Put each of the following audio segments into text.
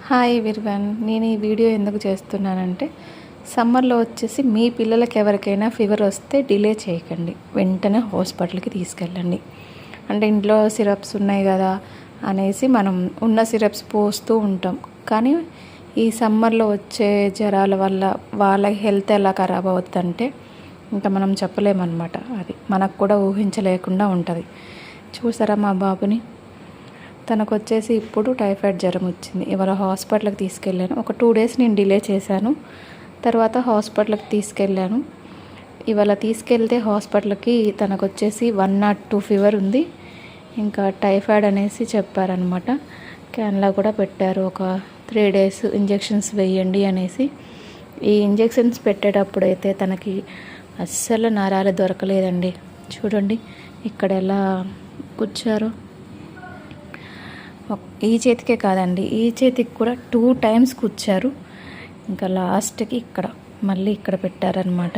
Hi everyone, నేను ఈ video ఎందుకు చేస్తున్నానంటే సమ్మర్లో వచ్చేసి మీ పిల్లలకి ఎవరికైనా ఫీవర్ వస్తే డిలే చేయకండి, వెంటనే హాస్పిటల్కి తీసుకెళ్ళండి. అంటే ఇంట్లో సిరప్స్ ఉన్నాయి కదా అనేసి మనం ఉన్న సిరప్స్ పోస్తూ ఉంటాం. కానీ ఈ సమ్మర్లో వచ్చే జ్వరాల వల్ల వాళ్ళ హెల్త్ ఎలా ఖరాబ్ అవుతుందంటే ఇంకా మనం చెప్పలేమన్నమాట. అది మనకు కూడా ఊహించలేకుండా ఉంటుంది. చూసారా మా బాబుని, తనకు వచ్చేసి ఇప్పుడు టైఫాయిడ్ జ్వరం వచ్చింది. ఇవాళ హాస్పిటల్కి తీసుకెళ్ళాను. ఒక 2 days నేను డిలే చేశాను. తర్వాత హాస్పిటల్కి తీసుకెళ్ళాను. ఇవాళ తీసుకెళ్తే హాస్పిటల్కి తనకు వచ్చేసి 102 ఫీవర్ ఉంది. ఇంకా టైఫాయిడ్ అనేసి చెప్పారనమాట. క్యాన్లా కూడా పెట్టారు. ఒక 3 days ఇంజెక్షన్స్ వేయండి అనేసి. ఈ ఇంజెక్షన్స్ పెట్టేటప్పుడు అయితే తనకి అస్సలు నరాలు దొరకలేదండి. చూడండి ఇక్కడ ఎలా కూర్చారో. ఈ చేతికే కాదండి, ఈ చేతికి కూడా 2 times కూర్చారు. ఇంకా లాస్ట్కి ఇక్కడ మళ్ళీ ఇక్కడ పెట్టారనమాట.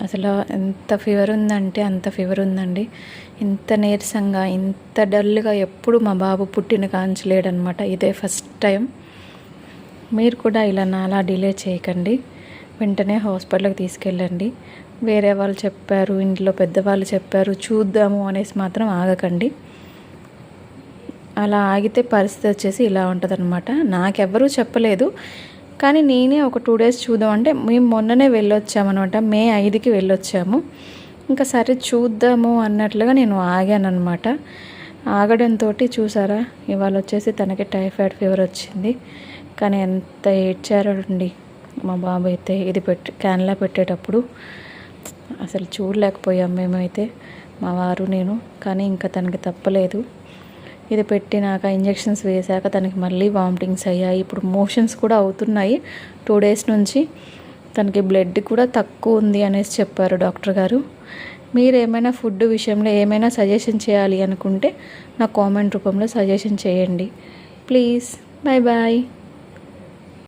అసలు ఎంత ఫీవర్ ఉందంటే అంత ఫీవర్ ఉందండి. ఇంత నీరసంగా ఇంత డల్గా ఎప్పుడు మా బాబు పుట్టిన కాంచలేడనమాట. ఇదే ఫస్ట్ టైం. మీరు కూడా ఇలా నాలా డిలే చేయకండి, వెంటనే హాస్పిటల్కి తీసుకెళ్ళండి. వేరే వాళ్ళు చెప్పారు, ఇంట్లో పెద్దవాళ్ళు చెప్పారు చూద్దాము అనేసి మాత్రం ఆగకండి. అలా ఆగితే పరిస్థితి వచ్చేసి ఇలా ఉంటుందన్నమాట. నాకెవ్వరూ చెప్పలేదు, కానీ నేనే ఒక 2 days చూద్దాం అంటే మేము మొన్ననే వెళ్ళొచ్చామన్నమాట. May 5కి వెళ్ళొచ్చాము. ఇంకా సరే చూద్దాము అన్నట్లుగా నేను ఆగానన్నమాట. ఆగడంతో చూసారా, ఇవాళ వచ్చేసి తనకి టైఫాయిడ్ ఫీవర్ వచ్చింది. కానీ ఎంత ఏడ్చారండి మా బాబు అయితే. ఇది క్యాన్లా పెట్టేటప్పుడు అసలు చూడలేకపోయాం మేమైతే, మా వారు నేను. కానీ ఇంకా తనకి తప్పలేదు. ఇది పెట్టినాక ఇంజెక్షన్స్ వేసాక తనకి మళ్ళీ వామిటింగ్స్ అయ్యాయి. ఇప్పుడు మోషన్స్ కూడా అవుతున్నాయి 2 days నుంచి. తనకి బ్లడ్ కూడా తక్కువ ఉంది అనేసి చెప్పారు డాక్టర్ గారు. మీరు ఏమైనా ఫుడ్ విషయంలో ఏమైనా సజెషన్ చేయాలి అనుకుంటే నా కామెంట్ రూపంలో సజెషన్ చేయండి ప్లీజ్. Bye bye.